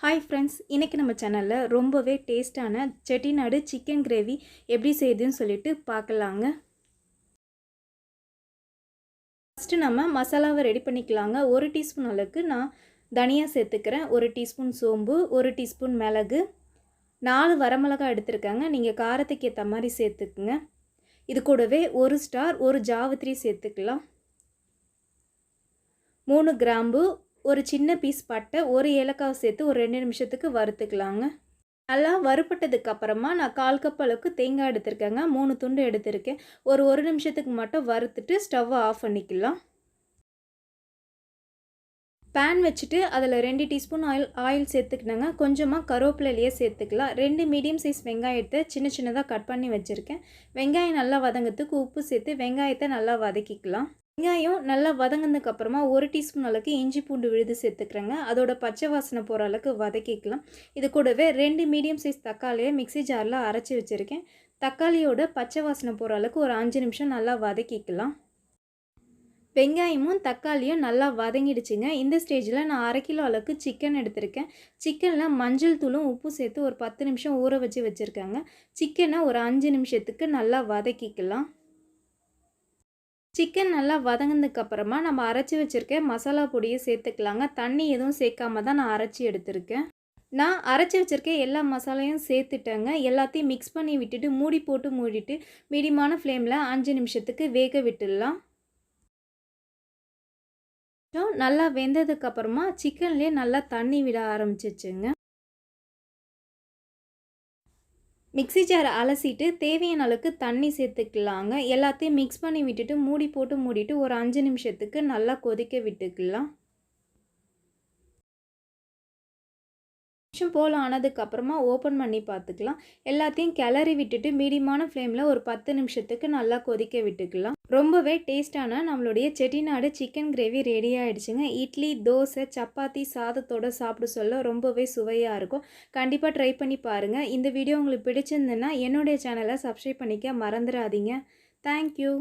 Hi friends, இன்றைக்கி நம்ம சேனலில் ரொம்பவே டேஸ்டான செட்டிநாடு சிக்கன் கிரேவி எப்படி செய்யுதுன்னு சொல்லிட்டு பார்க்கலாங்க. ஃபஸ்ட்டு நம்ம மசாலாவை ரெடி பண்ணிக்கலாங்க. 1 டீஸ்பூன் அளவுக்கு நான் தனியா சேர்த்துக்கிறேன், 1 டீஸ்பூன் சோம்பு, 1 டீஸ்பூன் மிளகு, 4 வரமிளகாய் எடுத்துருக்காங்க. நீங்கள் காரத்துக்கு ஏற்ற மாதிரி சேர்த்துக்குங்க. இது கூடவே 1 ஸ்டார் 1 ஜாவித்ரி சேர்த்துக்கலாம், 3 கிராம்பு, ஒரு சின்ன பீஸ் பட்டை, ஒரு ஏலக்காய் சேர்த்து ஒரு 2 நிமிஷத்துக்கு வறுத்துக்கலாங்க. நல்லா வறுப்பட்டதுக்கு அப்புறமா நான் 1/4 கப் அளவுக்கு தேங்காய் எடுத்திருக்கேங்க. 3 துண்டு எடுத்திருக்கேன். ஒரு நிமிஷத்துக்கு மட்டும் வறுத்துட்டு ஸ்டவ்வை ஆஃப் பண்ணிக்கலாம். பேன் வச்சுட்டு அதில் 2 டீஸ்பூன் ஆயில் சேர்த்துக்கினாங்க. கொஞ்சமாக கருவேப்பிலையே சேர்த்துக்கலாம். 2 மீடியம் சைஸ் வெங்காயத்தை சின்ன சின்னதாக கட் பண்ணி வச்சுருக்கேன். வெங்காயம் நல்லா வதங்கிறதுக்கு உப்பு சேர்த்து வெங்காயத்தை நல்லா வதக்கிக்கலாம். வெங்காயம் நல்லா வதங்கினதுக்கப்புறமா 1 டீஸ்பூன் அளவுக்கு இஞ்சி பூண்டு விழுது சேர்த்துக்கிறேங்க. அதோட பச்சை வாசனை போகிற அளவுக்கு வதக்கிக்கலாம். இது கூடவே 2 மீடியம் சைஸ் தக்காளியை மிக்ஸி ஜாரில் அரைச்சி வச்சுருக்கேன். தக்காளியோட பச்சை வாசனை போகிற அளவுக்கு ஒரு 5 நிமிஷம் நல்லா வதக்கிக்கலாம். வெங்காயமும் தக்காளியும் நல்லா வதங்கிடுச்சுங்க. இந்த ஸ்டேஜில் நான் 1/2 கிலோ அளவுக்கு சிக்கன் எடுத்திருக்கேன். சிக்கனில் மஞ்சள் தூளும் உப்பு சேர்த்து ஒரு 10 நிமிஷம் ஊற வச்சுருக்காங்க. சிக்கனை ஒரு 5 நிமிஷத்துக்கு நல்லா வதக்கிக்கலாம். சிக்கன் நல்லா வதங்கினதுக்கப்புறமா நம்ம அரைச்சி வச்சுருக்க மசாலா பொடியை சேர்த்துக்கலாங்க. தண்ணி எதுவும் சேர்க்காம தான் நான் அரைச்சி எடுத்திருக்கேன். நான் அரைச்சி வச்சுருக்க எல்லா மசாலையும் சேர்த்துட்டேங்க. எல்லாத்தையும் மிக்ஸ் பண்ணி விட்டுட்டு மூடிட்டு மீடியமான ஃப்ளேமில் 5 நிமிஷத்துக்கு வேக விட்டுடலாம். நல்லா வெந்ததுக்கப்புறமா சிக்கன்லேயே நல்லா தண்ணி விட ஆரம்பிச்சிச்சுங்க. மிக்ஸி ஜாரை அலசிட்டு தேவையான அளவுக்கு தண்ணி சேர்த்துக்கலாங்க. எல்லாத்தையும் மிக்ஸ் பண்ணி விட்டுட்டு மூடிட்டு ஒரு 5 நிமிஷத்துக்கு நல்லா கொதிக்க விட்டுக்கலாம். நிமிஷம் போல் ஆனதுக்கப்புறமா ஓப்பன் பண்ணி பார்த்துக்கலாம். எல்லாத்தையும் கிளறி விட்டுட்டு மீடியமான ஃப்ளேமில் ஒரு 10 நிமிஷத்துக்கு நல்லா கொதிக்க விட்டுக்கலாம். ரொம்பவே டேஸ்டான நம்மளுடைய செட்டிநாடு சிக்கன் கிரேவி ரெடி ஆகிடுச்சுங்க. இட்லி, தோசை, சப்பாத்தி, சாதத்தோடு சாப்பிட சொல்ல ரொம்பவே சுவையாக இருக்கும். கண்டிப்பாக ட்ரை பண்ணி பாருங்கள். இந்த வீடியோ உங்களுக்கு பிடிச்சிருந்துன்னா என்னுடைய சேனலை சப்ஸ்கிரைப் பண்ணிக்க மறந்துடாதீங்க. தேங்க்யூ.